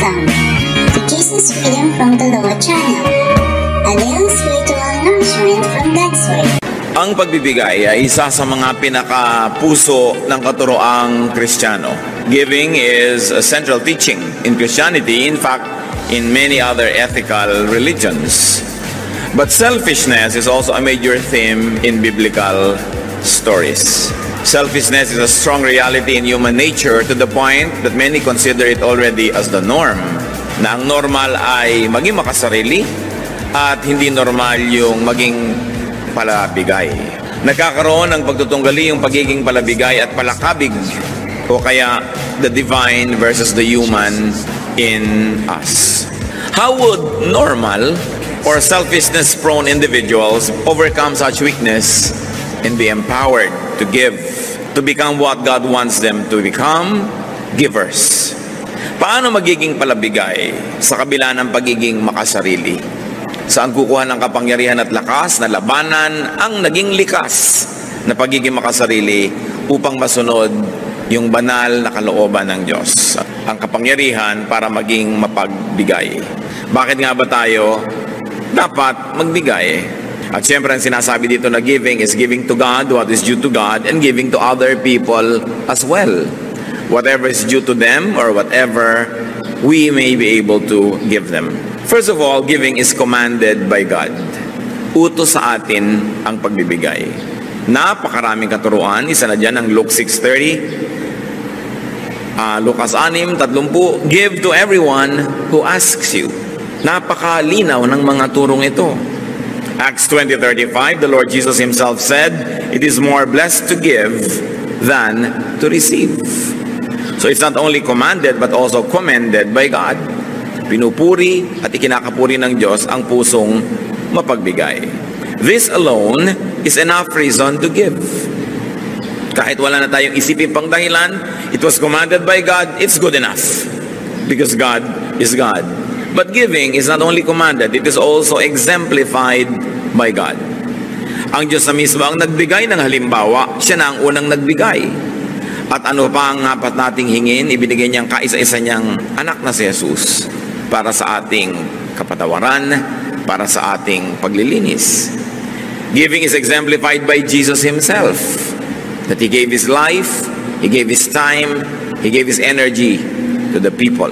Welcome to Jesus Freedom from the Law channel, a little spiritual nourishment from God's Word. Ang pagbibigay ay isa sa mga pinakapuso ng katuroang Kristiyano. Giving is a central teaching in Christianity, in fact, in many other ethical religions. But selfishness is also a major theme in biblical stories. Selfishness is a strong reality in human nature to the point that many consider it already as the norm. Na ang normal ay maging makasarili at hindi normal yung maging palabigay. Nagkakaroon ng pagtutunggali yung pagiging palabigay at palakabig o kaya the divine versus the human in us. How would normal or selfishness-prone individuals overcome such weakness and be empowered to give, to become what God wants them to become? Givers. Paano magiging palabigay sa kabila ng pagiging makasarili? Saan kukuha ng kapangyarihan at lakas na labanan ang naging likas na pagiging makasarili upang masunod yung banal na kalooban ng Diyos? Ang kapangyarihan para maging mapagbigay. Bakit nga ba tayo dapat magbigay? At syempre, ang sinasabi dito na giving is giving to God what is due to God and giving to other people as well. Whatever is due to them or whatever we may be able to give them. First of all, giving is commanded by God. Utos sa atin ang pagbibigay. Napakaraming katuruan. Isa na dyan ang Luke 6:30. Lucas 6:30. Give to everyone who asks you. Napakalinaw ng mga turong ito. Acts 20:35, the Lord Jesus himself said, it is more blessed to give than to receive. So it's not only commanded but also commended by God. Pinupuri at ikinakapuri ng Diyos ang pusong mapagbigay. This alone is enough reason to give. Kahit wala na tayong isipin pang dahilan, it was commanded by God, it's good enough. Because God is God. But giving is not only commanded, it is also exemplified by God. Ang Diyos na mismo ang nagbigay ng halimbawa, siya na ang unang nagbigay. At ano pa ang apat nating hingin, ibinigay niyang kaisa-isa niyang anak na si Jesus para sa ating kapatawaran, para sa ating paglilinis. Giving is exemplified by Jesus himself, that He gave His life, He gave His time, He gave His energy to the people.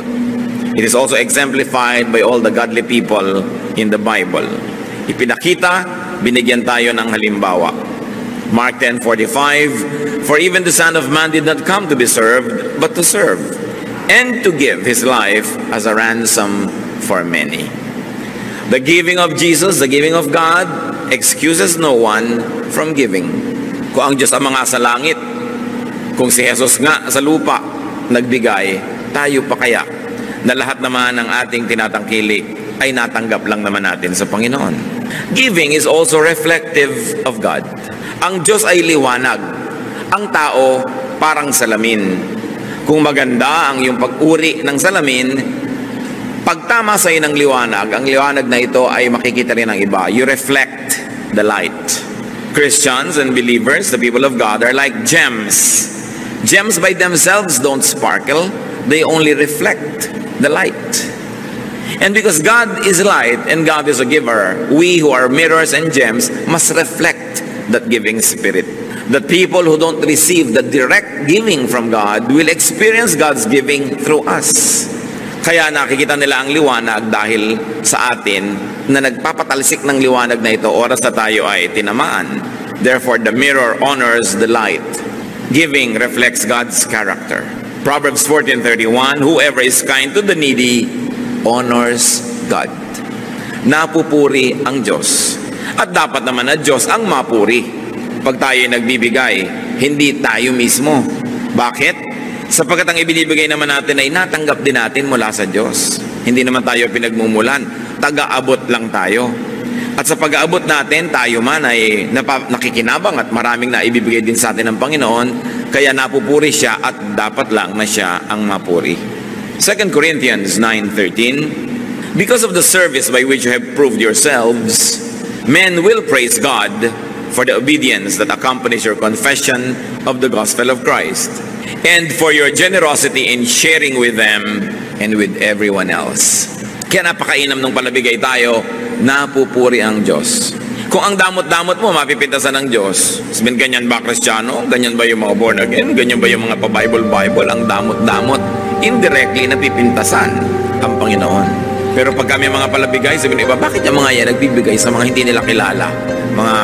It is also exemplified by all the godly people in the Bible. Ipinakita, binigyan tayo ng halimbawa. Mark 10:45, for even the Son of Man did not come to be served, but to serve, and to give His life as a ransom for many. The giving of Jesus, the giving of God, excuses no one from giving. Kung ang Diyos ang mga sa langit, kung si Jesus nga sa lupa nagbigay, tayo pa kaya na lahat naman ng ating tinatangkilik ay natanggap lang naman natin sa Panginoon. Giving is also reflective of God. Ang Diyos ay liwanag. Ang tao parang salamin. Kung maganda ang iyong pag-uri ng salamin, pagtama sa iyo ng liwanag, ang liwanag na ito ay makikita rin ng iba. You reflect the light. Christians and believers, the people of God, are like gems. Gems by themselves don't sparkle. They only reflect the light. And because God is light and God is a giver, we who are mirrors and gems must reflect that giving spirit. That people who don't receive the direct giving from God will experience God's giving through us. Kaya nakikita nila ang liwanag dahil sa atin na nagpapatalsik ng liwanag na ito oras na tayo ay tinamaan. Therefore, the mirror honors the light. Giving reflects God's character. Proverbs 14:31, whoever is kind to the needy honors God. Napupuri ang Diyos. At dapat naman na Diyos ang mapuri. Pag tayo nagbibigay, hindi tayo mismo. Bakit? Sapagkat ang ibinibigay naman natin ay natanggap din natin mula sa Diyos. Hindi naman tayo pinagmumulan. Taga-abot lang tayo. At sa pag-aabot natin, tayo man ay nakikinabang at maraming na ibibigay din sa atin ng Panginoon, kaya napupuri siya at dapat lang na siya ang mapuri. 2 Corinthians 9:13, because of the service by which you have proved yourselves, men will praise God for the obedience that accompanies your confession of the gospel of Christ, and for your generosity in sharing with them and with everyone else. Kaya napakainam nung palabigay tayo, napupuri ang Diyos. Kung ang damot-damot mo, mapipintasan ng Diyos. Sabihin, ganyan ba Kristiyano? Ganyan ba yung mga born again? Ganyan ba yung mga pa-Bible? Ang damot-damot. Indirectly, napipintasan ang Panginoon. Pero pag kami mga palabigay, sabihin iba, bakit yung mga yan nagbibigay sa mga hindi nila kilala? Mga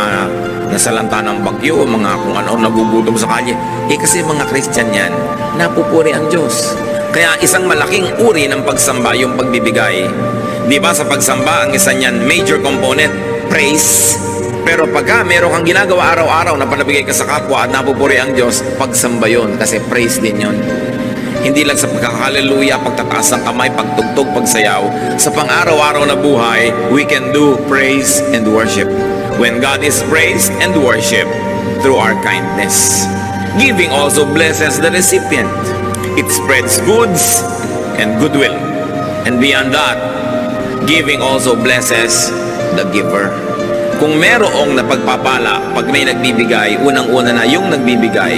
nasalanta ng bagyo, mga kung ano nagugutom sa kalye. Kasi mga Christian yan, napupuri ang Diyos. Kaya isang malaking uri ng pagsamba yung pagbibigay. Di ba sa pagsamba, ang isa niyan, major component, praise. Pero pagka meron kang ginagawa araw-araw na panabigay ka sa kapwa at napupuri ang Diyos, pagsamba yun kasi praise din yun. Hindi lang sa pagkakaleluya, pagtataas ng kamay, pagtugtog, pagsayaw. Sa pang-araw-araw na buhay, we can do praise and worship. When God is praised and worshiped through our kindness. Giving also blesses the recipient. It spreads goods and goodwill. And beyond that, giving also blesses the giver. Kung merong napagpapala, pag may nagbibigay, unang-una na yung nagbibigay.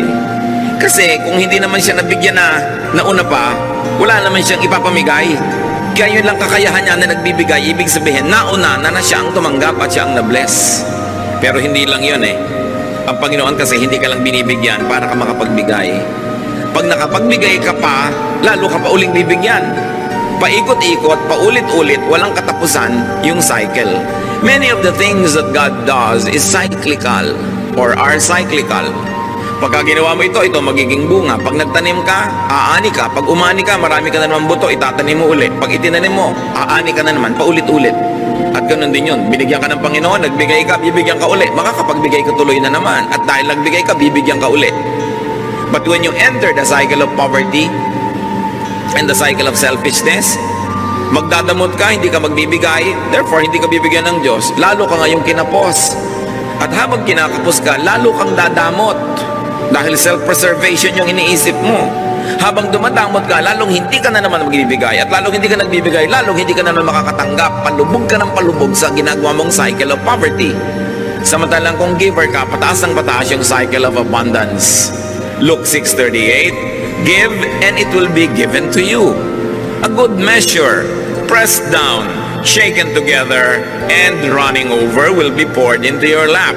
Kasi kung hindi naman siya nabigyan na nauna pa, wala naman siyang ipapamigay. Kaya yun lang kakayahan niya na nagbibigay, ibig sabihin, nauna na siya ang tumanggap at siya ang na-bless. Pero hindi lang yun eh. Ang Panginoon kasi hindi ka lang binibigyan para ka makapagbigay. Pag nakapagbigay ka pa, lalo ka pa uling bibigyan. Paikot-ikot, paulit-ulit, walang katapusan yung cycle. Many of the things that God does is cyclical or are cyclical. Pagka ginawa mo ito magiging bunga. Pag nagtanim ka, aani ka. Pag umani ka, marami ka na naman buto, itatanim mo ulit. Pag itinanim mo, aani ka na naman, paulit-ulit. At ganun din yun. Binigyan ka ng Panginoon, nagbigay ka, bibigyan ka ulit. Makakapagbigay ka tuloy na naman. At dahil nagbigay ka, bibigyan ka ulit. But when you enter the cycle of poverty and the cycle of selfishness, magdadamot ka, hindi ka magbibigay, therefore hindi ka bibigyan ng Diyos. Lalo ka ngayong kinapos. At habang kinakapos ka, lalo kang dadamot. Dahil self-preservation yung iniisip mo. Habang dumadamot ka, lalong hindi ka na naman magbibigay. At lalong hindi ka nagbibigay, lalong hindi ka na naman makakatanggap. Palubog ka ng palubog sa ginagawa mong cycle of poverty. Samantalang kung giver ka, pataas ng pataas yung cycle of abundance. Luke 6:38, give and it will be given to you. A good measure, pressed down, shaken together, and running over will be poured into your lap.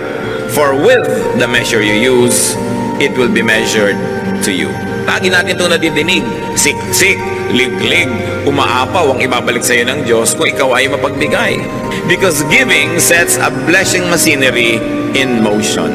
For with the measure you use, it will be measured to you. Lagi natin itong nadidinig. Sik-sik, lig-lig, umaapaw ang ibabalik sa iyo ng Diyos kung ikaw ay mapagbigay. Because giving sets a blessing machinery in motion.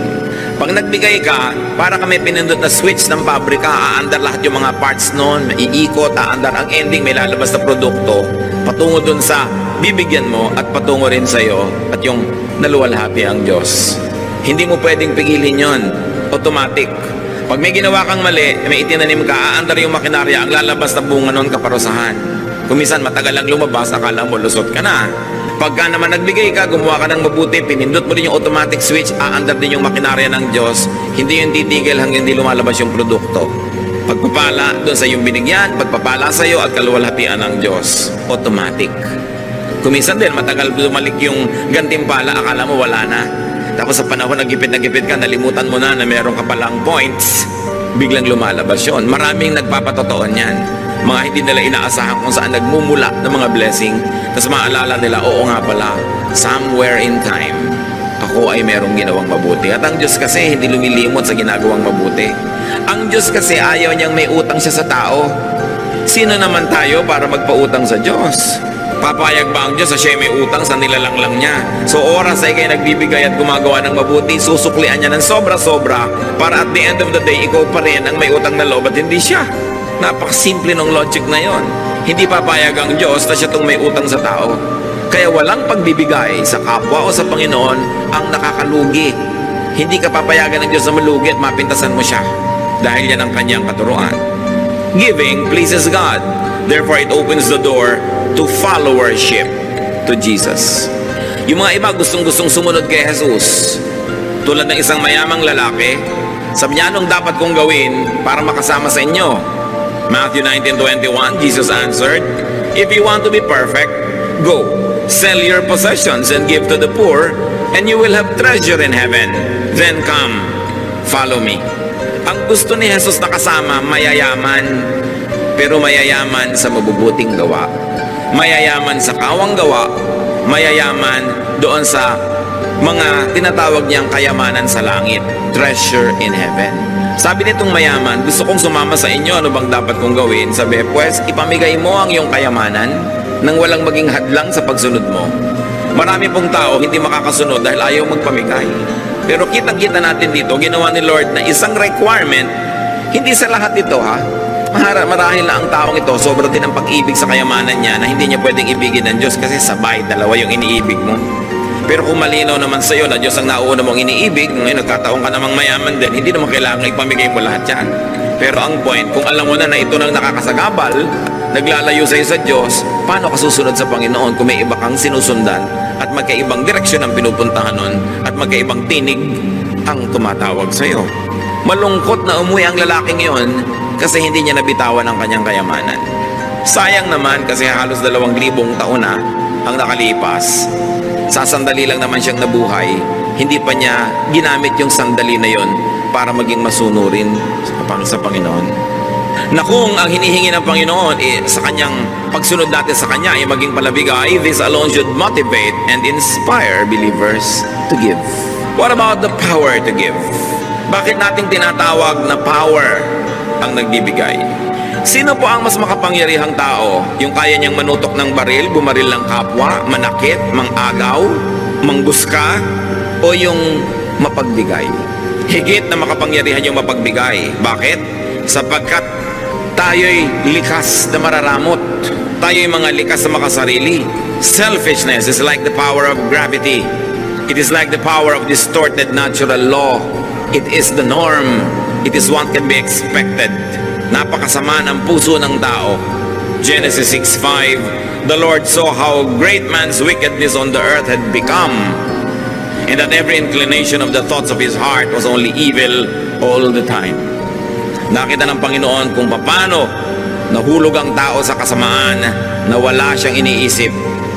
Pag nagbigay ka, para ka may pinindot na switch ng pabrika, aandar lahat yung mga parts noon, maiikot, aandar ang ending, may lalabas na produkto, patungo dun sa bibigyan mo at patungo rin sa iyo at yung naluwalhati ang Diyos. Hindi mo pwedeng pigilin yon. Automatic. Pag may ginawa kang mali, may itinanim ka, aandar yung makinarya, ang lalabas na bunga nun kaparusahan. Kung minsan matagal lang lumabas, akala mo lusot ka na. Pagka naman nagbigay ka, gumawa ka ng mabuti, pinindot mo din yung automatic switch, aandar din yung makinarya ng Diyos, hindi yung titigil hanggang hindi lumalabas yung produkto. Pagpapala doon sa yung binigyan, pagpapala sa iyo at kaluwalhatian ng Diyos. Automatic. Kung minsan din, matagal lumalik yung gantimpala, akala mo wala na. Tapos sa panahon na gipit ka, nalimutan mo na meron ka palang points, biglang lumalabas yun. Maraming nagpapatotoo niyan. Mga hindi nila inaasahan kung saan nagmumula ng mga blessing. Tapos maalala nila, oo nga pala, somewhere in time, ako ay merong ginawang mabuti. At ang Diyos kasi hindi lumilimot sa ginagawang mabuti. Ang Diyos kasi ayaw niyang may utang siya sa tao. Sino naman tayo para magpautang sa Diyos? Papayag ba ang Diyos sa siya may utang sa nilalang lang niya? So oras ay kayo nagbibigay at gumagawa ng mabuti, susuklian niya ng sobra-sobra para at the end of the day, ikaw pa rin ang may utang na loob at hindi siya. Napakasimple ng logic na yon. Hindi papayag ang Diyos na siya itong may utang sa tao. Kaya walang pagbibigay sa kapwa o sa Panginoon ang nakakalugi. Hindi ka papayagan ng Diyos na malugi at mapintasan mo siya. Dahil yan ang kanyang katuruan. Giving pleases God. Therefore, it opens the door to followership to Jesus. Yung mga iba gustong-gustong sumunod kay Jesus. Tulad ng isang mayamang lalaki, sabi niya, anong dapat kong gawin para makasama sa inyo? Matthew 19:21, Jesus answered, if you want to be perfect, go, sell your possessions and give to the poor, and you will have treasure in heaven. Then come, follow me. Ang gusto ni Jesus na kasama, mayayaman. pero mayayaman sa mabubuting gawa. Mayayaman sa kawang gawa, mayayaman doon sa mga tinatawag niyang kayamanan sa langit, treasure in heaven. Sabi nitong mayaman, gusto kong sumama sa inyo, ano bang dapat kong gawin? Sabi, pues, ipamigay mo ang iyong kayamanan nang walang maging hadlang sa pagsunod mo. Marami pong tao hindi makakasunod dahil ayaw magpamigay. Pero kitang-kita natin dito, ginawa ni Lord na isang requirement, hindi sa lahat ito ha. Marahil na ang taong ito, sobrang din ang pag-ibig sa kayamanan niya na hindi niya pwedeng ibigin ng Diyos kasi sabay, dalawa yung iniibig mo. Pero kung malinaw naman sa iyo na Diyos ang nauna mong iniibig, ngayon nagkataon ka namang mayaman din, hindi naman kailangan ipamigay mo lahat yan. Pero ang point, kung alam mo na ito nang nakakasagabal, naglalayo sa iyo sa Diyos, paano ka susunod sa Panginoon kung may iba kang sinusundan at magkaibang direksyon ang pinupuntahan nun at magkaibang tinig ang tumatawag sa iyo? Malungkot na umuwi ang lalaking yon kasi hindi niya nabitawan ang kanyang kayamanan. Sayang naman kasi halos 2,000 taon na ang nakalipas. Sa sandali lang naman siyang nabuhay, hindi pa niya ginamit yung sandali na yon para maging masunurin sa Panginoon. Na kung ang hinihingi ng Panginoon sa kanyang pagsunod natin sa Kanya ay maging palabigay, this alone should motivate and inspire believers to give. What about the power to give? Bakit nating tinatawag na power ang nagbibigay? Sino po ang mas makapangyarihang tao? Yung kaya niyang manutok ng baril, bumaril ng kapwa, manakit, mangagaw, mangguska, o yung mapagbigay? Higit na makapangyarihan yung mapagbigay. Bakit? Sapagkat tayo'y likas na mararamot. Tayo'y mga likas na makasarili. Selfishness is like the power of gravity. It is like the power of distorted natural law. It is the norm. It is what can be expected. Napakasama ng puso ng tao. Genesis 6:5, the Lord saw how great man's wickedness on the earth had become, and that every inclination of the thoughts of his heart was only evil all the time. Nakita ng Panginoon kung paano nahulog ang tao sa kasamaan na wala siyang iniisip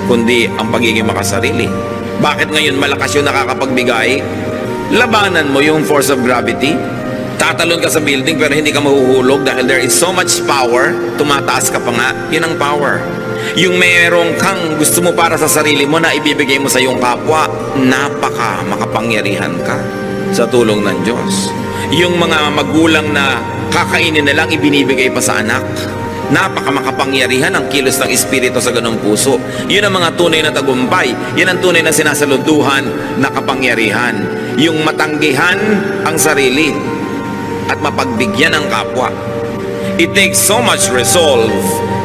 kundi ang pagiging makasarili. Bakit ngayon malakas yung nakakapagbigay? Labanan mo yung force of gravity. Tatalon ka sa building pero hindi ka mahuhulog dahil there is so much power. Tumataas ka pa nga. Yun ang power. Yung mayroong kang gusto mo para sa sarili mo na ibibigay mo sa iyong kapwa, napaka makapangyarihan ka sa tulong ng Diyos. Yung mga magulang na kakainin na lang ibinibigay pa sa anak, napaka makapangyarihan ang kilos ng Espiritu sa ganung puso. Yun ang mga tunay na tagumpay. Yan ang tunay na sinasaluduhan na kapangyarihan. Yung matanggihan ang sarili at mapagbigyan ang kapwa. It takes so much resolve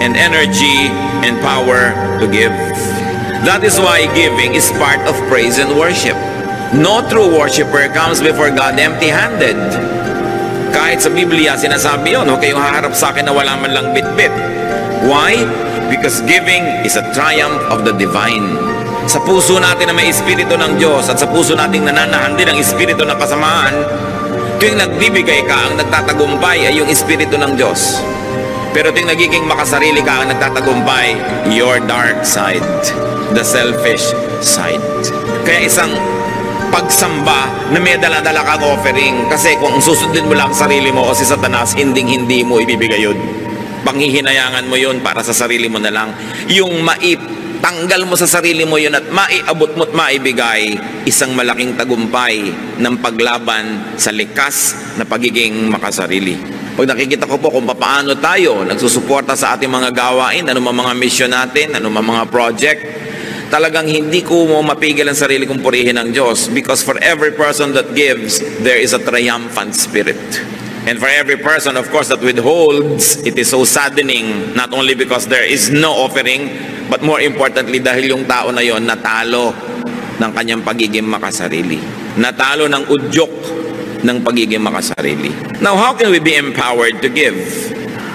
and energy and power to give. That is why giving is part of praise and worship. No true worshiper comes before God empty-handed. Kahit sa Biblia sinasabi yun, huwag kayong haharap sa akin na wala man lang bit-bit. Why? Because giving is a triumph of the divine. Sa puso natin na may Espiritu ng Diyos at sa puso nating nananahan din ang Espiritu ng kasamaan, tuwing nagbibigay ka, ang nagtatagumpay ay yung Espiritu ng Diyos. Pero tuwing nagiging makasarili ka, ang nagtatagumpay, your dark side, the selfish side. Kaya isang pagsamba na may dala-dala kang offering, kasi kung susundin mo lang sarili mo o si Satanas, hindi mo ibibigay yun. Panghihinayangan mo yun para sa sarili mo na lang. Yung tanggal mo sa sarili mo yun at maiabot mo at maibigay, isang malaking tagumpay ng paglaban sa likas na pagiging makasarili. Pag nakikita ko po kung paano tayo nagsusuporta sa ating mga gawain, anumang mga mission natin, anumang mga project, talagang hindi ko mo mapigil ang sarili kong purihin ng Diyos, because for every person that gives, there is a triumphant spirit. And for every person, of course, that withholds, it is so saddening, not only because there is no offering, but more importantly, dahil yung tao na yon natalo ng kanyang pagiging makasarili. Natalo ng udyok ng pagiging makasarili. Now, how can we be empowered to give,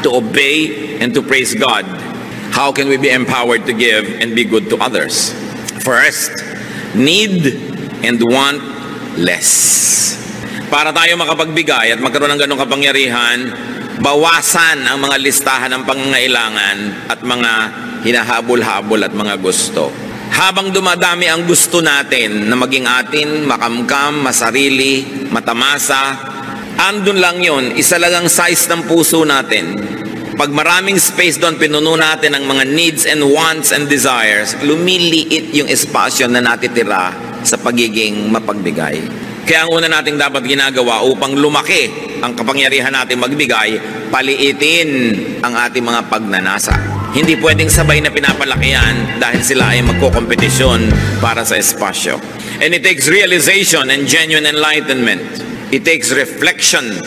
to obey, and to praise God? How can we be empowered to give and be good to others? First, need and want less. Para tayo makapagbigay at magkaroon ng ganong kapangyarihan, bawasan ang mga listahan ng pangangailangan at mga hinahabol-habol at mga gusto. Habang dumadami ang gusto natin na maging atin, makamkam, masarili, matamasa, andun lang yon, isa lang ang size ng puso natin. Kapag maraming space doon, pinuno natin ang mga needs and wants and desires, lumiliit yung espasyo na natitira sa pagiging mapagbigay. Kaya ang una nating dapat ginagawa upang lumaki ang kapangyarihan natin magbigay, paliitin ang ating mga pagnanasa. Hindi pwedeng sabay na pinapalaki yan dahil sila ay magkokompetisyon para sa espasyo. And it takes realization and genuine enlightenment. It takes reflection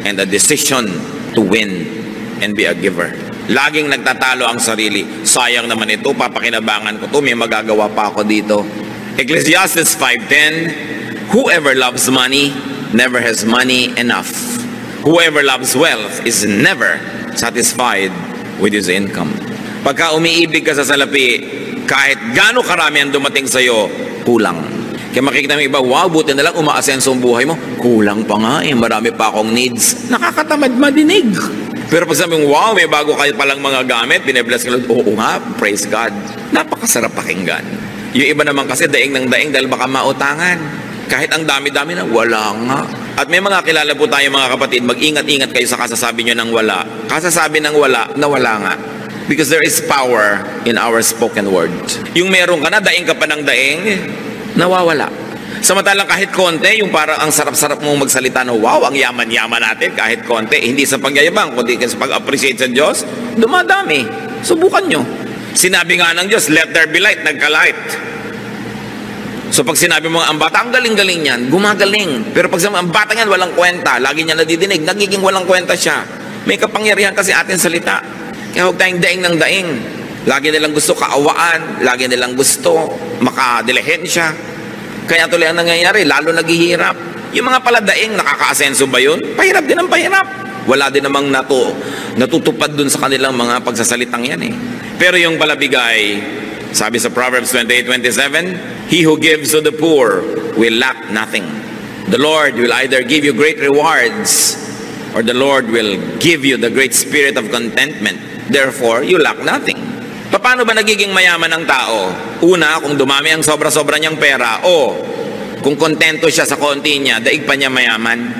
and a decision to win and be a giver. Laging nagtatalo ang sarili. Sayang naman ito, papakinabangan ko to, may magagawa pa ako dito. Ecclesiastes 5:10, whoever loves money never has money enough. Whoever loves wealth is never satisfied with his income. Pagka umiibig ka sa salapi, kahit gaano karami ang dumating sa'yo, kulang. Kaya makikita mo iba, wow, buti na lang umaasenso ang buhay mo. Kulang pa nga marami pa akong needs. Nakakatamad madinig. Pero pag sabi mo, wow, may bago kayo palang mga gamit, binibless ka lang, oo nga, praise God. Napakasarap pakinggan. Yung iba naman kasi daing ng daing dahil baka mautangan. Kahit ang dami-dami na, wala nga. At may mga kilala po tayo mga kapatid, mag-ingat-ingat kayo sa kasasabi nyo ng wala. Kasasabi ng wala, na wala nga. Because there is power in our spoken word. Yung meron ka na, daing ka pa ng daing, nawawala. Samantalang kahit konti, yung parang ang sarap-sarap mong magsalita na, wow, ang yaman-yaman natin, kahit konti, hindi sa pagyayabang, kundi sa pag-appreciate sa Diyos, dumadami. Subukan nyo. Sinabi nga ng Diyos, let there be light, nagka-light. So pag sinabi mo, ang bata, ang galing-galing yan, gumagaling. Pero pag sinabi, ang bata yan, walang kwenta, lagi niya nadidinig, nagiging walang kwenta siya. May kapangyarihan kasi ating salita. Kaya huwag tayong daing ng daing. Lagi nilang gusto kaawaan, lagi nilang gusto makadilihensya. Kaya tuloy ang nangyayari, lalo naghihirap. Yung mga paladaing, nakaka-asenso ba yun? Pahirap din ang pahirap. Wala din namang natutupad dun sa kanilang mga pagsasalitang yan eh. Pero yung palabigay, sabi sa Proverbs 28:27, he who gives to the poor will lack nothing. The Lord will either give you great rewards or the Lord will give you the great spirit of contentment. Therefore, you lack nothing. Paano ba nagiging mayaman ang tao? Una, kung dumami ang sobra-sobra niyang pera o kung kontento siya sa konti niya, daig pa niya mayaman.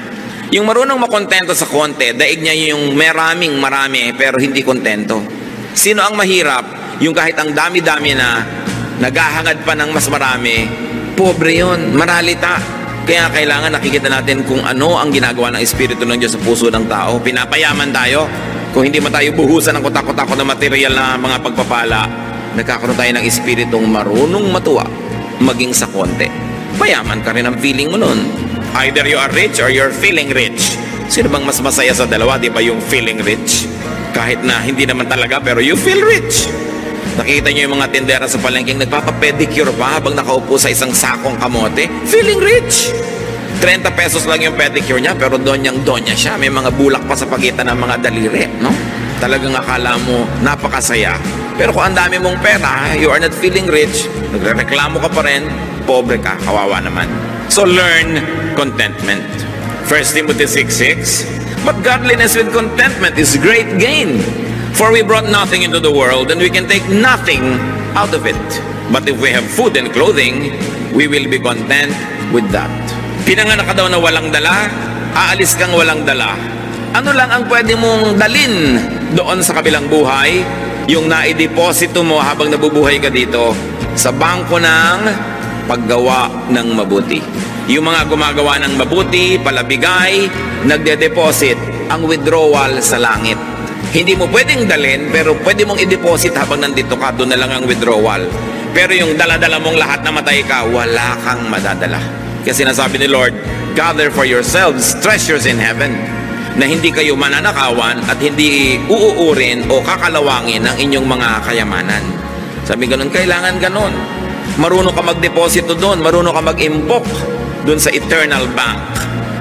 Yung marunong makontento sa konti, daig niya yung marami pero hindi kontento. Sino ang mahirap? Yung kahit ang dami-dami na naghahangad pa ng mas marami, pobre yun, maralita. Kaya kailangan nakikita natin kung ano ang ginagawa ng Espiritu ng Diyos sa puso ng tao. Pinapayaman tayo. Kung hindi man tayo buhusan ng kutak-kutak na material na mga pagpapala, nagkakaroon tayo ng espiritong marunong matuwa, maging sa konti. Mayaman ka rin ang feeling mo nun. Either you are rich or you're feeling rich. Sino bang mas masaya sa dalawa? Di ba yung feeling rich? Kahit na hindi naman talaga, pero you feel rich. Nakita nyo yung mga tindera sa palengking nagpapapedicure pa habang nakaupo sa isang sakong kamote? Feeling rich. 30 pesos lang yung pedicure niya, pero donyang-donya siya. May mga bulak pa sa pagitan ng mga daliri, no? Talagang akala mo, napakasaya. Pero kung ang dami mong pera, you are not feeling rich, nagreklamo ka pa rin, pobre ka, kawawa naman. So learn contentment. 1 Timothy 6:6, but godliness with contentment is great gain. For we brought nothing into the world, and we can take nothing out of it. But if we have food and clothing, we will be content with that. Pinanganak ka daw na walang dala, aalis kang walang dala. Ano lang ang pwede mong dalin doon sa kabilang buhay? Yung naideposito mo habang nabubuhay ka dito sa bangko ng paggawa ng mabuti. Yung mga gumagawa ng mabuti, palabigay, nagde-deposit ang withdrawal sa langit. Hindi mo pwedeng dalin, pero pwede mong i-deposit habang nandito ka, doon na lang ang withdrawal. Pero yung dala-dala mong lahat na matay ka, wala kang madadala. Kasi sinasabi ni Lord, gather for yourselves treasures in heaven, na hindi kayo mananakawan at hindi uuurin o kakalawangin ng inyong mga kayamanan. Sabi ganun, kailangan ganun. Marunong ka mag-deposito doon, marunong ka mag-impok doon sa eternal bank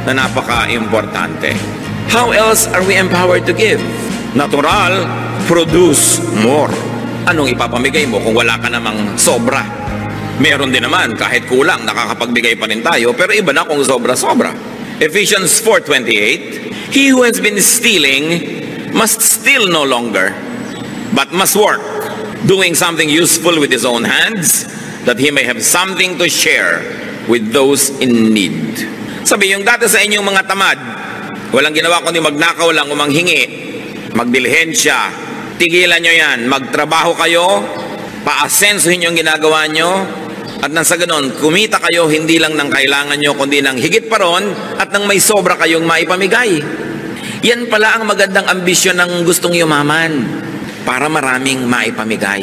na napaka-importante. How else are we empowered to give? Natural, produce more. Anong ipapamigay mo kung wala ka namang sobra? Meron din naman, kahit kulang, nakakapagbigay pa rin tayo, pero iba na kung sobra-sobra. Ephesians 4:28, he who has been stealing must steal no longer, but must work, doing something useful with his own hands, that he may have something to share with those in need. Sabi, yung dati sa inyong mga tamad, walang ginawa kundi magnakaw lang o manghingi, magdilihensya. Tigilan nyo yan. Magtrabaho kayo, paasensuhin yung ginagawa nyo, at nang sa ganon, kumita kayo hindi lang ng kailangan nyo, kundi ng higit pa ron, at nang may sobra kayong maipamigay. Yan pala ang magandang ambisyon ng gustong yumaman, para maraming maipamigay.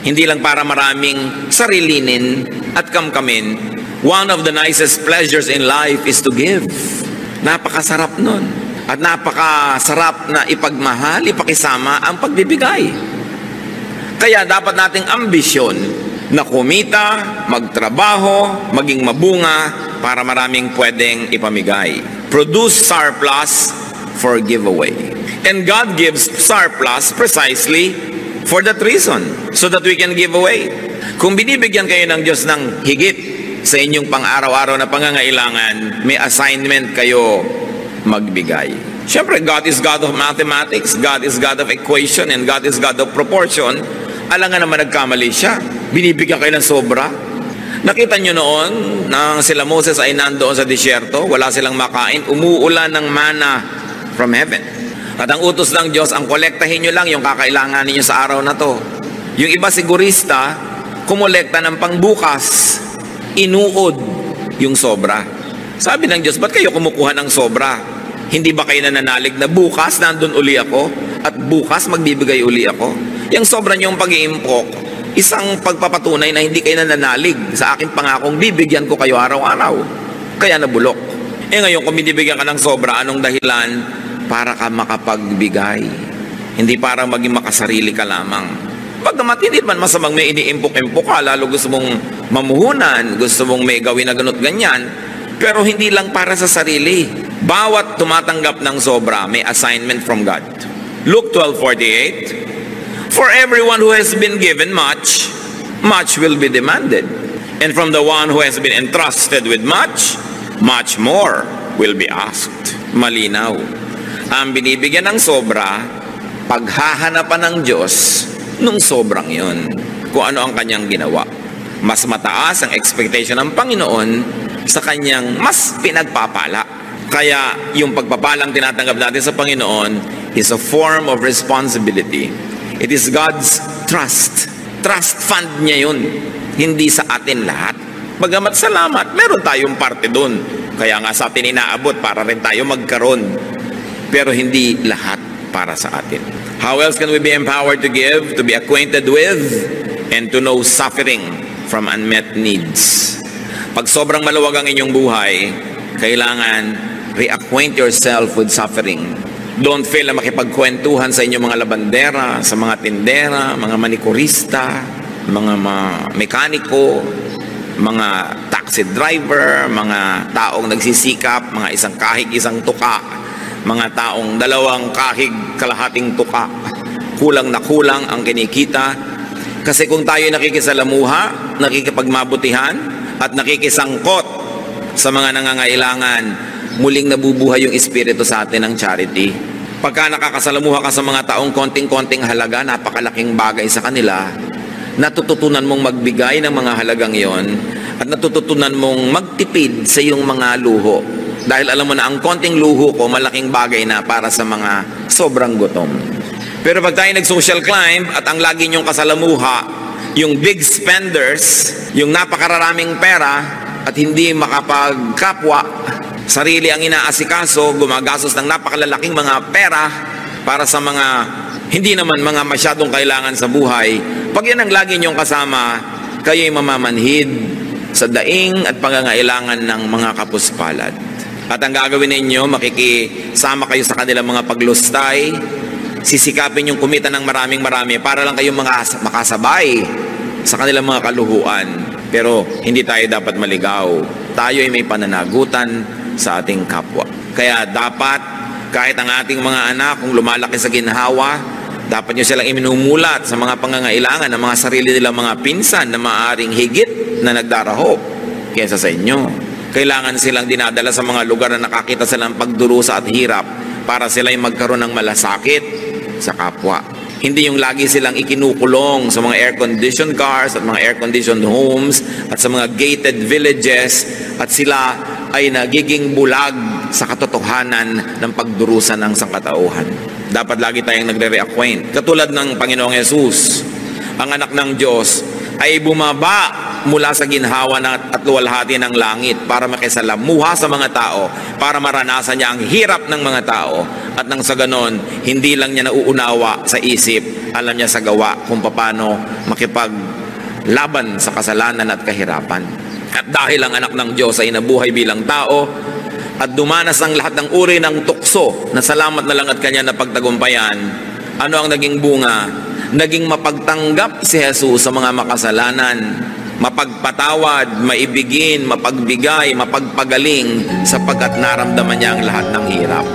Hindi lang para maraming sarilinin at kamkamin. One of the nicest pleasures in life is to give. Napakasarap nun. At napakasarap na ipagmahal, ipakisama ang pagbibigay. Kaya dapat nating ambisyon na kumita, magtrabaho, maging mabunga para maraming pwedeng ipamigay. Produce surplus for giveaway. And God gives surplus precisely for that reason, so that we can give away. Kung binibigyan kayo ng Diyos ng higit sa inyong pang-araw-araw na pangangailangan, may assignment kayo magbigay. Siyempre, God is God of mathematics, God is God of equation, and God is God of proportion. Alangan naman nagkamali siya. Binibigyan kayo ng sobra. Nakita nyo noon, nang sila Moses ay nandoon sa disyerto, wala silang makain, umuulan ng mana from heaven. At ang utos ng Diyos, ang kolektahin nyo lang yung kakailangan ninyo sa araw na to. Yung iba sigurista, kumolekta ng pangbukas, inuod yung sobra. Sabi ng Diyos, ba't kayo kumukuha ng sobra? Hindi ba kayo nananalig na bukas nandun uli ako at bukas magbibigay uli ako? Yung sobra niyong pag-iimpok, isang pagpapatunay na hindi kayo nananalig sa aking pangakong bibigyan ko kayo araw-araw. Kaya nabulok. Ngayon kung binibigyan ka ng sobra, anong dahilan? Para ka makapagbigay. Hindi para maging makasarili ka lamang. Pagkamat hindi man masamang may iniimpok-impok ka, lalo gusto mong mamuhunan, gusto mong may gawin na ganot ganyan, pero hindi lang para sa sarili. Bawat tumatanggap ng sobra, may assignment from God. Luke 12:48, for everyone who has been given much, much will be demanded. And from the one who has been entrusted with much, much more will be asked. Malinaw. Ang binibigyan ng sobra, paghahanapan ng Diyos nung sobrang yun. Kung ano ang kanyang ginawa. Mas mataas ang expectation ng Panginoon sa kanyang mas pinagpapala. Kaya yung pagpapalang tinatanggap natin sa Panginoon is a form of responsibility. It is God's trust. Trust fund niya yun. Hindi sa atin lahat. Bagamat salamat, meron tayong parte dun. Kaya nga sa atin inaabot para rin tayo magkaroon. Pero hindi lahat para sa atin. How else can we be empowered to give, to be acquainted with, and to know suffering from unmet needs? Pag sobrang maluwag ang inyong buhay, kailangan reacquaint yourself with suffering. Don't fail na makipagkwentuhan sa inyong mga labandera, sa mga tindera, mga manikurista, mga mekaniko, mga taxi driver, mga taong nagsisikap, mga isang kahig, isang tuka, mga taong dalawang kahig, kalahating tuka. Kulang na kulang ang kinikita. Kasi kung tayo nakikisalamuha, nakikipagmabutihan, at nakikisangkot sa mga nangangailangan, muling nabubuhay yung espiritu sa atin ng charity. Pagka nakakasalamuha ka sa mga taong konting-konting halaga, napakalaking bagay sa kanila, natututunan mong magbigay ng mga halagang yon at natututunan mong magtipid sa iyong mga luho. Dahil alam mo na ang konting luho ko, malaking bagay na para sa mga sobrang gutom. Pero pag tayo nag-social climb at ang lagi nyong kasalamuha, yung big spenders, yung napakararaming pera at hindi makapagkapwa, sarili ang inaasikaso, gumagastos ng napakalalaking mga pera para sa mga hindi naman mga masyadong kailangan sa buhay. Pag yan ang lagi nyong kasama, kayo'y mamamanhid sa daing at pangangailangan ng mga kapuspalad. At ang gagawin ninyo, makikisama kayo sa kanilang mga paglustay, sisikapin yung kumita ng marami para lang kayong mga makasabay sa kanilang mga kaluhuan. Pero hindi tayo dapat maligaw. Tayo ay may pananagutan sa ating kapwa. Kaya dapat, kahit ang ating mga anak, kung lumalaki sa ginhawa, dapat nyo silang iminumulat sa mga pangangailangan ng mga sarili nilang mga pinsan na maaaring higit na nagdarahop kaysa sa inyo. Kailangan silang dinadala sa mga lugar na nakakita silang pagdurusa at hirap para sila'y magkaroon ng malasakit sa kapwa. Hindi yung lagi silang ikinukulong sa mga air-conditioned cars at mga air-conditioned homes at sa mga gated villages at sila ay nagiging bulag sa katotohanan ng pagdurusa ng sangkatauhan. Dapat lagi tayong nagre-reacquaint. Katulad ng Panginoong Yesus, ang anak ng Diyos ay bumaba mula sa ginhawa at luwalhati ng langit para makisalamuha sa mga tao, para maranasan niya ang hirap ng mga tao, at nang sa ganon, hindi lang niya nauunawa sa isip, alam niya sa gawa kung paano makipaglaban sa kasalanan at kahirapan. At dahil ang anak ng Diyos ay nabuhay bilang tao at dumanas ang lahat ng uri ng tukso na salamat na lang at kanya na pagtagumpayan, ano ang naging bunga? Naging mapagtanggap si Jesus sa mga makasalanan, mapagpatawad, maibigin, mapagbigay, mapagpagaling, sapagkat naramdaman niya ang lahat ng hirap.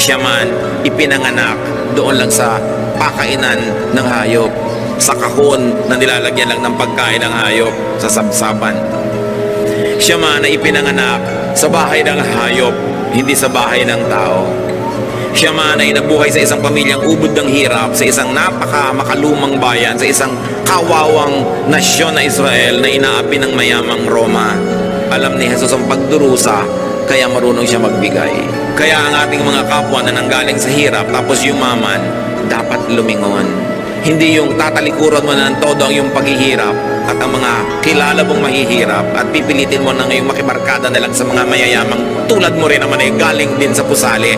Siya man ipinanganak doon lang sa pakainan ng hayop, sa kahon na nilalagyan lang ng pagkain ng hayop, sa sabsaban. Siya man ay ipinanganak sa bahay ng hayop, hindi sa bahay ng tao. Siya man ay nabuhay sa isang pamilyang ubod ng hirap, sa isang makalumang bayan, sa isang kawawang nasyon na Israel na inaapi ng mayamang Roma. Alam ni Jesus ang pagdurusa, kaya marunong siya magbigay. Kaya ang ating mga kapwa na nanggaling sa hirap tapos yumaman, dapat lumingon. Hindi yung tatalikuran mo na ng todo ang yung paghihirap at ang mga kilala mong mahihirap at pipilitin mo na ngayong makibarkada na lang sa mga mayayamang tulad mo rin naman ay galing din sa pusali.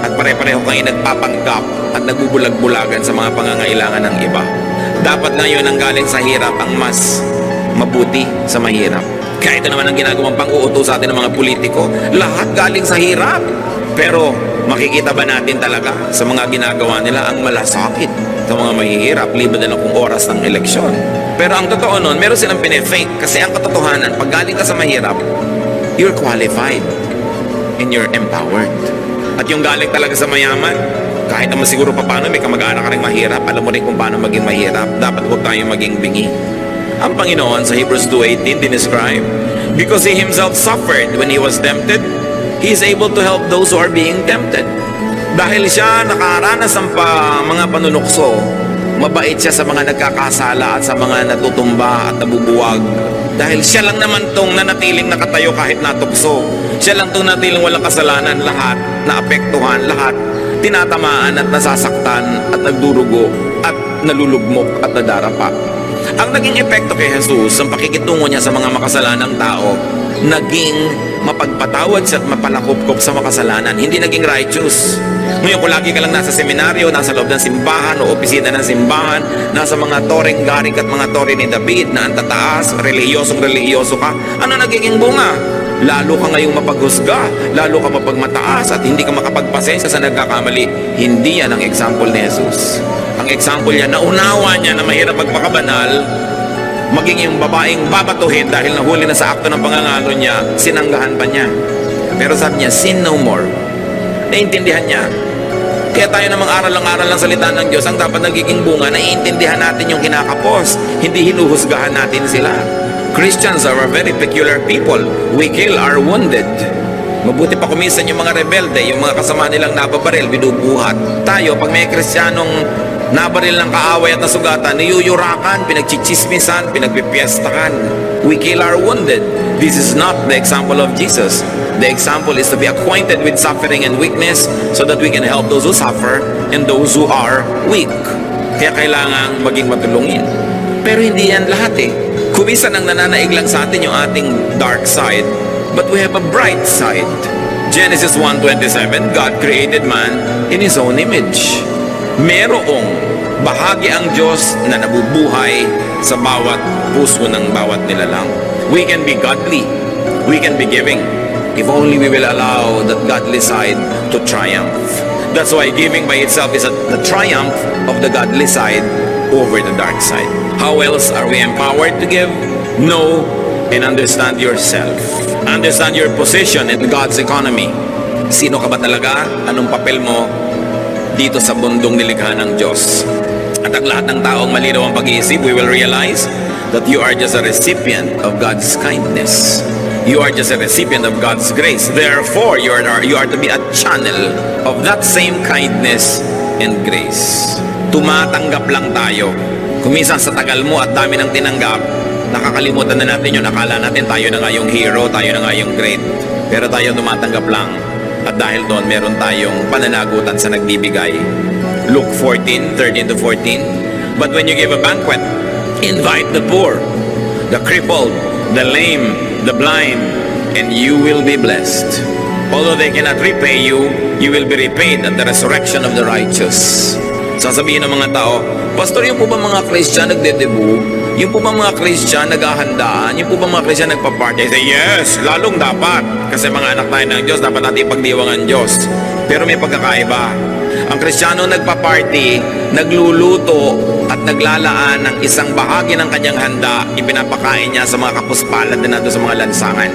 At pare-pareho kayo nagpapanggap at nagbubulag-bulagan sa mga pangangailangan ng iba. Dapat ngayon ang galing sa hirap ang mas mabuti sa mahirap. Kaya ito naman ang ginagawang pang-uutos sa atin ng mga politiko. Lahat galing sa hirap. Pero makikita ba natin talaga sa mga ginagawa nila ang malasakit sa mga mahihirap, liban na lang kung oras ng eleksyon? Pero ang totoo nun, meron silang pinefake. Kasi ang katotohanan, pag galing ka sa mahirap, you're qualified and you're empowered. At yung galing talaga sa mayaman, kahit naman siguro pa paano may kamag-anak ka rin mahirap, alam mo rin kung paano maging mahirap, dapat huwag tayong maging bingi. Ang Panginoon sa Hebrews 2:18 dinescribe, because He Himself suffered when He was tempted, He is able to help those who are being tempted. Dahil siya nakaranas ng mga panunukso, mabait siya sa mga nagkakasala at sa mga natutumba at nabubuwag. Dahil siya lang naman tong nanatiling nakatayo kahit natukso. Siya lang tong nanatiling walang kasalanan, lahat naapektuhan, lahat tinatamaan at nasasaktan at nagdurugo at nalulugmok at nadarapa. Ang naging epekto kay Jesus, ang pakikitungo niya sa mga makasalanang tao, naging mapagpatawad siya at mapalakupkop sa makasalanan, hindi naging righteous. Ngayon kung lagi ka lang nasa seminaryo, nasa loob ng simbahan o opisina ng simbahan, nasa mga toreng garik at mga tore ni David na ang tataas, relihiyosong-relihiyoso ka, ano nagiging bunga? Lalo ka ngayong mapaghusga, lalo ka mapagmataas at hindi ka makapagpasensya sa nagkakamali. Hindi yan ang example ni Jesus. Ang example niya, naunawa niya na mahirap magpakabanal, maging yung babaeng babatuhin dahil nahuli na sa akto ng pangangalo niya, sinanggahan pa niya. Pero sabi niya, sin no more. Naiintindihan niya. Kaya tayo namang aral ng salita ng Diyos, ang dapat nagiging bunga, naiintindihan natin yung kinakapos, hindi hinuhusgahan natin sila. Christians are a very peculiar people. We kill our wounded. Mabuti pa kuminsan yung mga rebelde, yung mga kasama nilang nababaril, binubuhat. Tayo, pag may Kristiyanong nabaril ng kaaway at nasugatan, niyuyurakan, pinagchichismisan, pinagpipiestakan. We kill our wounded. This is not the example of Jesus. The example is to be acquainted with suffering and weakness so that we can help those who suffer and those who are weak. Kaya kailangan maging matulungin. Pero hindi yan lahat eh. Kumisan ang nananaig lang sa atin yung ating dark side, but we have a bright side. Genesis 1:27, God created man in His own image. Merong bahagi ang Diyos na nabubuhay sa bawat puso ng bawat nilalang. We can be godly. We can be giving. If only we will allow that godly side to triumph. That's why giving by itself is the triumph of the godly side over the dark side. How else are we empowered to give? Know and understand yourself. Understand your position in God's economy. Sino ka ba talaga? Anong papel mo dito sa bundong nilikha ng Diyos? At ang lahat ng taong malinaw ang pag-iisip, we will realize that you are just a recipient of God's kindness. You are just a recipient of God's grace. Therefore, you are to be a channel of that same kindness and grace. Tumatanggap lang tayo. Kuminsan sa tagal mo at dami ng tinanggap, nakakalimutan na natin yun. Akala natin tayo na nga yung hero, tayo na nga yung great. Pero tayo tumatanggap lang. At dahil doon, meron tayong pananagutan sa nagbibigay. Luke 14, 13 to 14. But when you give a banquet, invite the poor, the crippled, the lame, the blind, and you will be blessed. Although they cannot repay you, you will be repaid at the resurrection of the righteous. Sasabihin ng mga tao, Pastor, yung po ba mga Christian nagdedebu? Yung po ba mga Christian naghahandaan? Yung po ba mga Christian nagpa-party? I say, yes, lalong dapat. Kasi mga anak tayo ng Diyos, dapat natin ipagdiwangan Diyos. Pero may pagkakaiba. Ang Kristiyano nagpa-party, nagluluto at naglalaan ng isang bahagi ng kanyang handa, ipinapakain niya sa mga kapuspalad na nandun sa mga lansangan.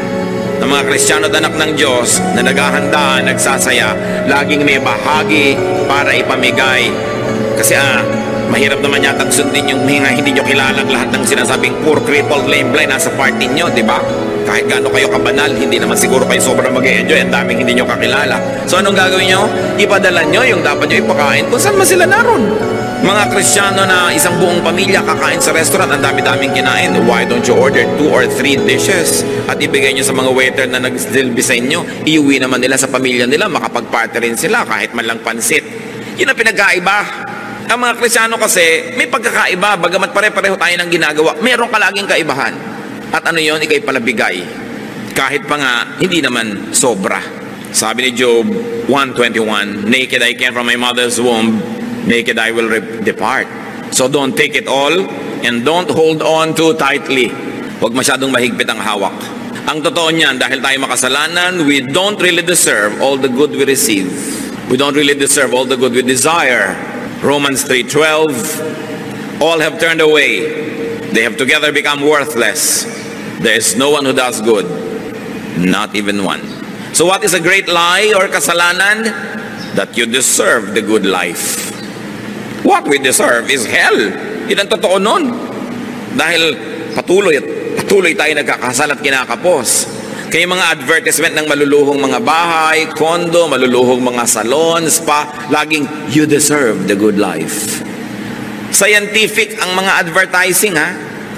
Ng mga Kristiyano at anak ng Diyos na naghahandaan, nagsasaya, laging may bahagi para ipamigay. Kasi mahirap naman yata sundin yung mga hindi nyo kilalang lahat ng sinasabing poor, crippled, lame, blind nasa party nyo, di ba? Kahit gaano kayo kabanal, hindi naman siguro kayo sobrang mag-enjoy, ang daming hindi nyo kakilala. So anong gagawin nyo? Ipadala nyo yung dapat nyo ipakain kung saan man sila naroon. Mga Kristiyano na isang buong pamilya kakain sa restaurant, ang dami-daming kinain. Why don't you order 2 or 3 dishes at ibigay nyo sa mga waiter na nagsilbi sa inyo? Iuwi naman nila sa pamilya nila, makapag-party rin sila kahit man lang pansit. Yun ang pinagkaiba. Ang mga Kristiyano kasi, may pagkakaiba, bagamat pare-pareho tayo ng ginagawa, meron ka laging kaibahan. At ano yun, ikay palabigay. Kahit pa nga, hindi naman sobra. Sabi ni Job 1:21, naked I came from my mother's womb, naked I will depart. So don't take it all, and don't hold on too tightly. Huwag masyadong mahigpit ang hawak. Ang totoo niyan, dahil tayo makasalanan, we don't really deserve all the good we receive. We don't really deserve all the good we desire. Romans 3:12, all have turned away. They have together become worthless. There is no one who does good, not even one. So what is a great lie or kasalanan? That you deserve the good life. What we deserve is hell. Yan ang totoo nun. Dahil patuloy tayo nagkakasal at kinakapos. Kaya mga advertisement ng maluluhong mga bahay, kondo, maluluhong mga salon, spa, laging, you deserve the good life. Scientific ang mga advertising, ha?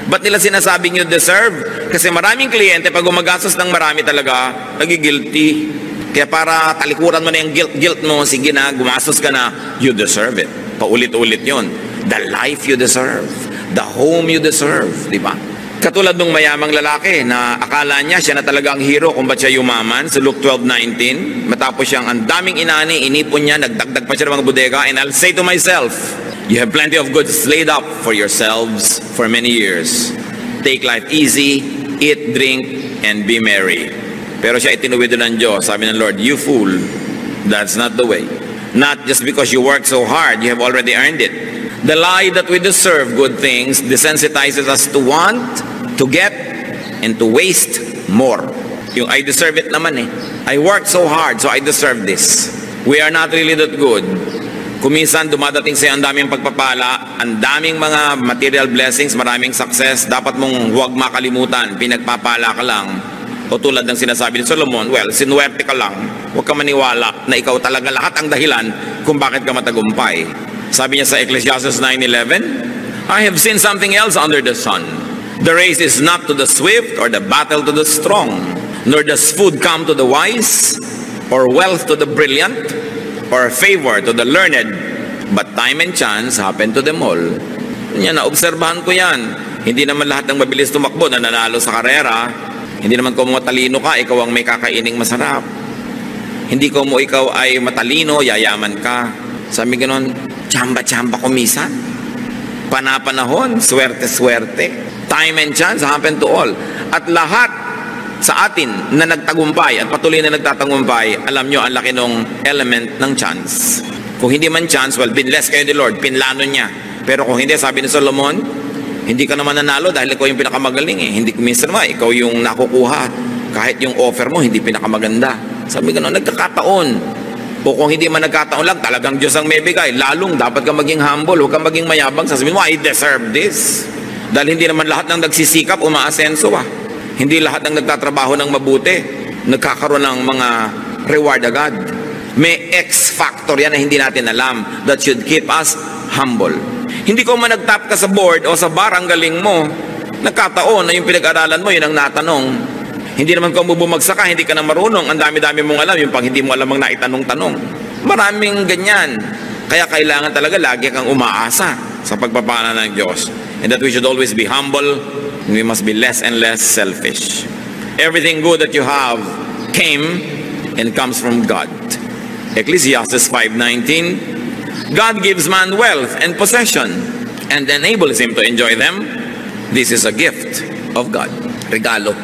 Ba't nila sinasabing you deserve? Kasi maraming kliyente, pag gumagastos ng marami talaga, nagigilty. Kaya para talikuran mo na yung guilt mo, sige na, gumastos ka na, you deserve it. Paulit-ulit yon. The life you deserve. The home you deserve. Di ba? Katulad nung mayamang lalaki na akala niya siya na talaga ang hero kung ba't siya yumaman sa Luke 12:19. Matapos siyang ang daming inani, inipon niya, nagdagdag pa siya ng mga bodega, and I'll say to myself, you have plenty of goods laid up for yourselves for many years. Take life easy, eat, drink, and be merry. Pero siya itinuwid ng Diyos. Sabi ng Lord, you fool, that's not the way. Not just because you work so hard, you have already earned it. The lie that we deserve good things desensitizes us to want, to get, and to waste more. Yung I deserve it naman eh. I worked so hard, so I deserve this. We are not really that good. Kuminsan dumadating sa'yo ang daming pagpapala, ang daming mga material blessings, maraming success. Dapat mong huwag makalimutan, pinagpapala ka lang. O tulad ng sinasabi ni Solomon, well, sinuwerte ka lang. Huwag ka maniwala na ikaw talaga lahat ang dahilan kung bakit ka matagumpay. Sabi niya sa Ecclesiastes 9:11, I have seen something else under the sun. The race is not to the swift or the battle to the strong, nor does food come to the wise, or wealth to the brilliant, or favor to the learned, but time and chance happen to them all. Yan, naobserbahan ko yan. Hindi naman lahat ng mabilis tumakbo na nanalo sa karera. Hindi naman kung matalino ka, ikaw ang may kakaining masarap. Hindi kung ikaw ay matalino, yayaman ka. Sabi ganon, tsamba-tsamba kumisan. Panapanahon, swerte-swerte. Time and chance happen to all. At lahat sa atin na nagtagumpay at patuloy na nagtatagumpay, alam nyo, ang laki ng element ng chance. Kung hindi man chance, well, binless kayo ni Lord, pinlano niya. Pero kung hindi, sabi ni Solomon, hindi ka naman nanalo dahil ikaw yung pinakamagaling eh. Hindi minsan naman, ikaw yung nakukuha. Kahit yung offer mo, hindi pinakamaganda. Sabi gano'n, nagkakataon. O kung hindi man nagkataon lang, talagang Diyos ang may bigay. Lalong dapat ka maging humble, huwag kang maging mayabang. Sasabihin mo, I deserve this. Dahil hindi naman lahat ng nagsisikap, umaasenso ah. Hindi lahat ng nagtatrabaho ng mabuti, nagkakaroon ng mga reward agad. May X factor yan na hindi natin alam that should keep us humble. Hindi ko man nag-top ka sa board o sa bar, ang galing mo. Nagkataon na yung pinag-aralan mo, yun ang natanong. Hindi naman kung bumagsak ka, hindi ka na marunong. Ang dami-dami mong alam, yung pag hindi mo alam ang naitanong-tanong. Maraming ganyan. Kaya kailangan talaga lagi kang umaasa sa pagpapala ng Diyos. And that we should always be humble, and we must be less and less selfish. Everything good that you have came and comes from God. Ecclesiastes 5:19, God gives man wealth and possession and enables him to enjoy them. This is a gift of God. Regalo.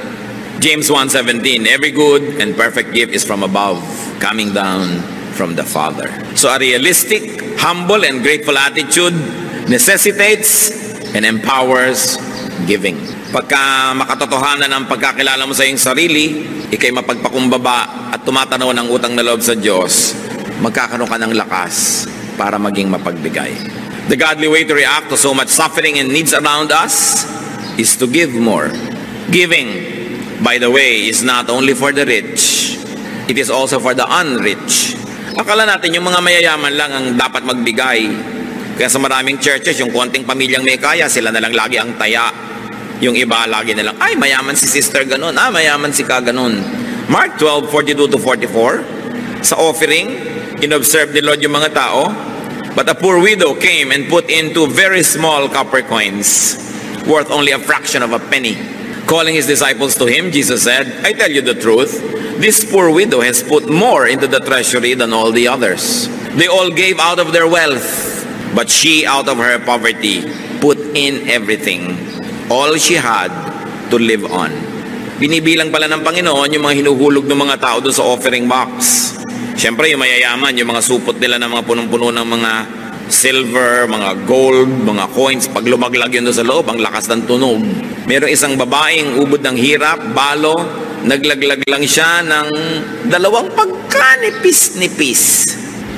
James 1:17, every good and perfect gift is from above, coming down from the Father. So a realistic, humble, and grateful attitude necessitates and empowers giving. Pagka makatotohanan ang pagkakilala mo sa iyong sarili, ikay mapagpakumbaba at tumatanaw ng utang na loob sa Diyos, magkakaroon ka ng lakas para maging mapagbigay. The godly way to react to so much suffering and needs around us is to give more. Giving, by the way, is not only for the rich, it is also for the unrich. Akala natin yung mga mayayaman lang ang dapat magbigay. Kaya sa maraming churches, yung konting pamilyang may kaya, sila na lang lagi ang taya. Yung iba lagi na lang, ay mayaman si sister ganun, mayaman si ka ganun. Mark 12:42-44, sa offering, inobserve ni Lord yung mga tao, but a poor widow came and put in 2 very small copper coins, worth only a fraction of a penny. Calling his disciples to him, Jesus said, I tell you the truth, this poor widow has put more into the treasury than all the others. They all gave out of their wealth, but she out of her poverty put in everything, all she had to live on. Binibilang pala ng Panginoon yung mga hinuhulog ng mga tao doon sa offering box. Siyempre yung mayayaman, yung mga supot nila ng mga punong-puno ng mga silver, mga gold, mga coins, pag lumaglag yun doon sa loob, ang lakas ng tunog. Merong isang babaeng ubod ng hirap, balo, naglaglag lang siya ng 2 pagkanipis-nipis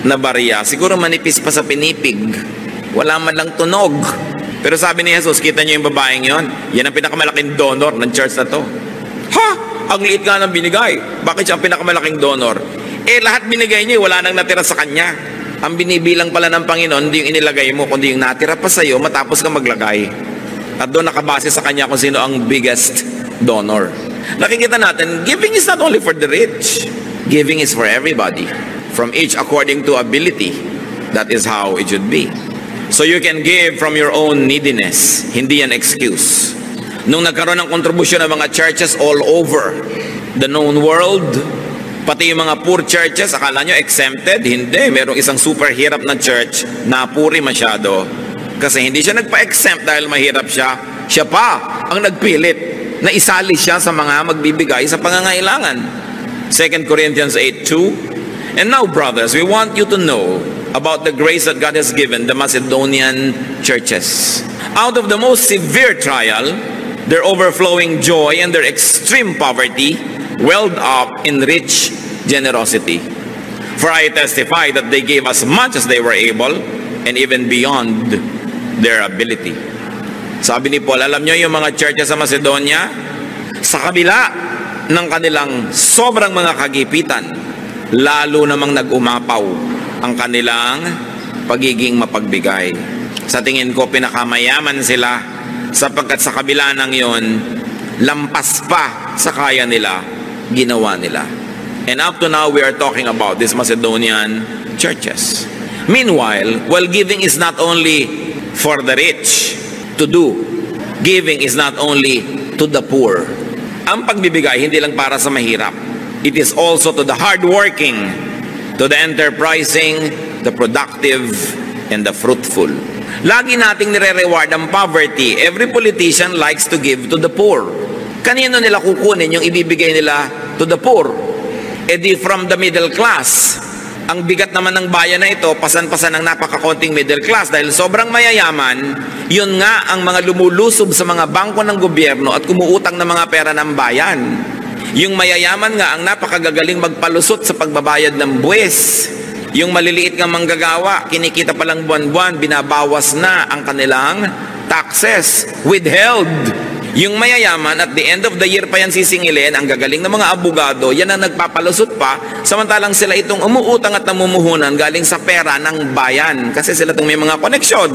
na barya. Siguro manipis pa sa pinipig. Wala man lang tunog. Pero sabi ni Jesus, kita niyo yung babaeng yon? Yan ang pinakamalaking donor ng church na to. Ha? Ang liit nga ng binigay. Bakit siya ang pinakamalaking donor? Lahat binigay niya, wala nang natira sa kanya. Ang binibilang pala ng Panginoon, hindi yung inilagay mo, kundi yung natira pa sa'yo, matapos ka maglagay. At doon nakabase sa kanya kung sino ang biggest donor. Nakikita natin, giving is not only for the rich. Giving is for everybody. From each according to ability. That is how it should be. So you can give from your own neediness. Hindi yan excuse. Nung nagkaroon ng kontribusyon ng mga churches all over the known world, pati yung mga poor churches, akala nyo exempted? Hindi. Merong isang super hirap na church na puri masyado. Kasi hindi siya nagpa-exempt dahil mahirap siya. Siya pa ang nagpilit na isali siya sa mga magbibigay sa pangangailangan. 2 Corinthians 8:2. And now, brothers, we want you to know about the grace that God has given the Macedonian churches. Out of the most severe trial, their overflowing joy and their extreme poverty welled up in rich generosity. For I testify that they gave as much as they were able and even beyond their ability. Sabi ni Paul, alam nyo yung mga churches sa Macedonia, sa kabila ng kanilang sobrang mga kagipitan, lalo namang nag-umapaw ang kanilang pagiging mapagbigay. Sa tingin ko, pinakamayaman sila sapagkat sa kabila ng yon, lampas pa sa kaya nila, ginawa nila. And up to now, we are talking about these Macedonian churches. Meanwhile, while giving is not only for the rich to do, giving is not only to the poor. Ang pagbibigay, hindi lang para sa mahirap. It is also to the hardworking, to the enterprising, the productive, and the fruitful. Lagi nating nire-reward ang poverty. Every politician likes to give to the poor. Kanino nila kukunin yung ibibigay nila to the poor? Di from the middle class. Ang bigat naman ng bayan na ito, pasan-pasan ng napakakonting middle class dahil sobrang mayayaman, yun nga ang mga lumulusob sa mga bangko ng gobyerno at kumuutang ng mga pera ng bayan. Yung mayayaman nga ang napakagagaling magpalusot sa pagbabayad ng buwis. Yung maliliit nga manggagawa, kinikita pa lang buwan-buwan, binabawas na ang kanilang taxes, withheld. Yung mayayaman, at the end of the year pa yan sisingilin, ang gagaling ng mga abogado, yan ang nagpapalusot pa, samantalang sila itong umuutang at namumuhunan galing sa pera ng bayan. Kasi sila itong may mga koneksyon.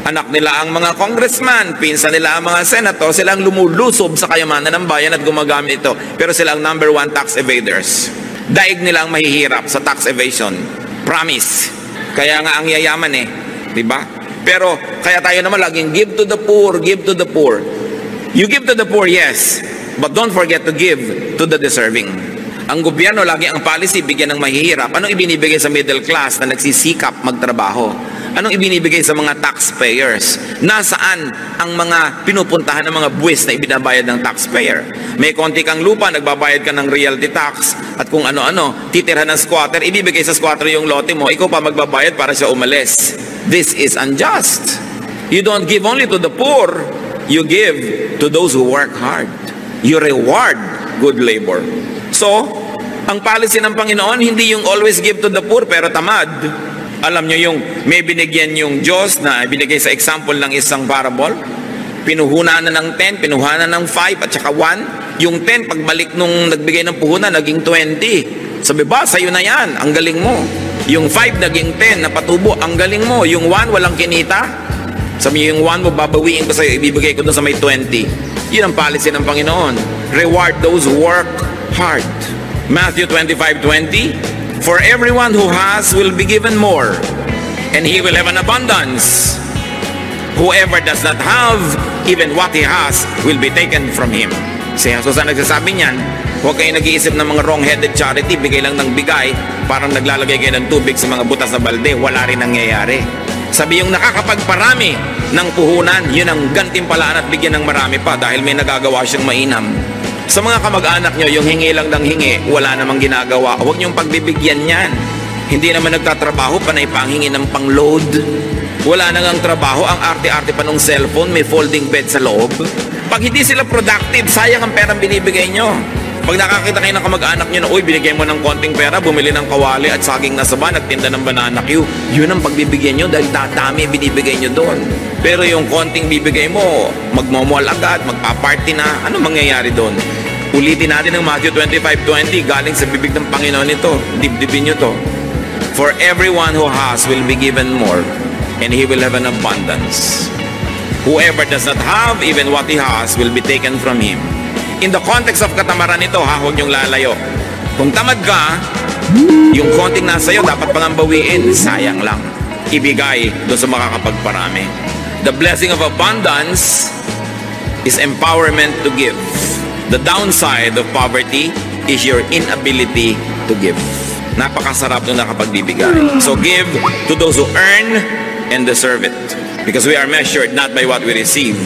Anak nila ang mga congressman, pinsan nila ang mga senator, sila ang lumulusob sa kayamanan ng bayan at gumagamit ito. Pero sila ang number 1 tax evaders. Daig nila ang mahihirap sa tax evasion. Promise. Kaya nga ang yayaman eh. Diba? Pero, kaya tayo naman laging give to the poor, give to the poor. You give to the poor, yes. But don't forget to give to the deserving. Ang gobyerno, lagi ang policy, bigyan ng mahihirap. Anong ibinibigay sa middle class na nagsisikap magtrabaho? Anong ibinibigay sa mga taxpayers? Nasaan ang mga pinupuntahan ng mga buwis na ibinabayad ng taxpayer? May konti kang lupa, nagbabayad ka ng realty tax, at kung ano-ano, titirhan ng squatter, ibibigay sa squatter yung lote mo, ikaw pa magbabayad para siya umalis. This is unjust. You don't give only to the poor, you give to those who work hard. You reward good labor. So, ang policy ng Panginoon, hindi yung always give to the poor pero tamad. Alam nyo yung may binigyan yung Diyos na binigay sa example ng isang parable. Pinuhunan na ng 10, pinuhunan ng 5 at saka 1. Yung 10, pagbalik nung nagbigay ng puhunan, naging 20. Sabi ba, sa'yo na yan, ang galing mo. Yung 5 naging 10, napatubo, ang galing mo. Yung 1, walang kinita. Sabi yung 1 mo, babawiin ko sa'yo, ibibigay ko doon sa may 20. Yun ang policy ng Panginoon. Reward those who work hard. Matthew 25:20, for everyone who has will be given more, and he will have an abundance. Whoever does not have, even what he has will be taken from him. Si Jesus ang nagsasabi niyan, huwag kayo nag-iisip ng mga wrong-headed charity, bigay lang ng bigay, parang naglalagay kayo ng tubig sa mga butas na balde, wala rin nangyayari. Sabi yung nakakapagparami ng puhunan, yun ang gantimpalaan at bigyan ng marami pa dahil may nagagawa siyang mainam. Sa mga kamag-anak nyo, yung hingi lang ng hingi, wala namang ginagawa. Huwag nyong pagbibigyan yan. Hindi naman nagtatrabaho, panay panghingi ng pang-load. Wala nang ang trabaho, ang arte-arte pa ng cellphone, may folding bed sa loob. Pag hindi sila productive, sayang ang perang binibigay nyo. Pag nakakita kayo ng kamag-anak nyo na, uy, binigay mo ng konting pera, bumili ng kawali at saging na saba, nagtinda ng banana Q, yun ang pagbibigyan nyo dahil tatami binibigay nyo doon. Pero yung konting bibigay mo, magmomall agad, magpa-party na, ano mangyayari doon? Ulitin natin ang Matthew 25:20, galing sa bibig ng Panginoon ito. Dibdibin nyo to. For everyone who has will be given more, and he will have an abundance. Whoever does not have, even what he has, will be taken from him. In the context of katamaran ito, huwag niyong lalayo. Kung tamad ka, yung konting nasa iyo, dapat pang bawiin, sayang lang. Ibigay doon sa makakapagparami. The blessing of abundance is empowerment to give. The downside of poverty is your inability to give. Napakasarap nung nakapagbibigay. So give to those who earn and deserve it. Because we are measured not by what we receive,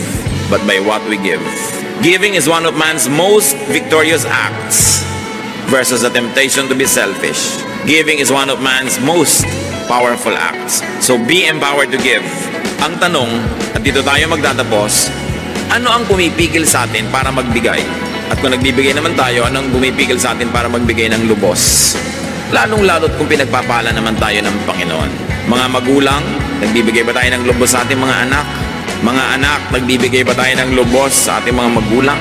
but by what we give. Giving is one of man's most victorious acts versus the temptation to be selfish. Giving is one of man's most powerful acts. So be empowered to give. Ang tanong, at dito tayo magtatapos, ano ang pumipigil sa atin para magbigay? At kung nagbibigay naman tayo, ano ang pumipigil sa atin para magbigay ng lubos? Lalong-lalot kung pinagpapala naman tayo ng Panginoon. Mga magulang, nagbibigay ba tayo ng lubos sa ating mga anak? Mga anak, nagbibigay ba tayo ng lubos sa ating mga magulang?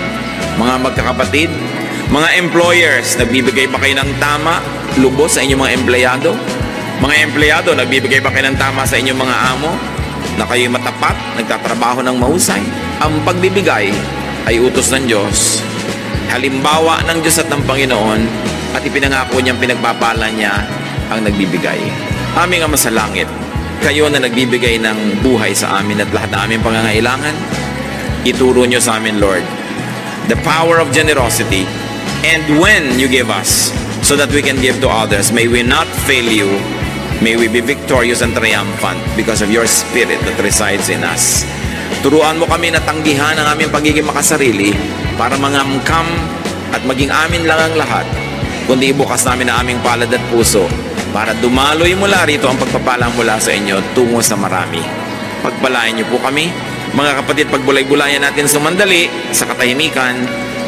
Mga magkakapatid? Mga employers, nagbibigay ba kayo ng tama, lubos sa inyong mga empleyado? Mga empleyado, nagbibigay ba kayo ng tama sa inyong mga amo? Na kayo'y matapat, nagtatrabaho ng mahusay? Ang pagbibigay ay utos ng Diyos. Halimbawa ng Diyos at ng Panginoon, at ipinangako niyang pinagpapala niya ang nagbibigay. Aming Ama sa langit, kayo na nagbibigay ng buhay sa amin at lahat na aming pangangailangan, ituro nyo sa amin, Lord, the power of generosity, and when you give us, so that we can give to others, may we not fail you, may we be victorious and triumphant because of your Spirit that resides in us. Turuan mo kami na tanggihan ang aming pagiging makasarili para mangamkam at maging amin lang ang lahat, kundi ibukas namin ang aming palad at puso para dumaloy mula rito ang pagpapala mula sa inyo tungo sa marami. Pagpalain niyo po kami, mga kapatid, pagbulay-bulayan natin sumandali sa katahimikan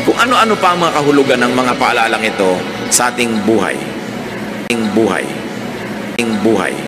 kung ano-ano pa ang mga kahulugan ng mga paalalang ito sa ating buhay.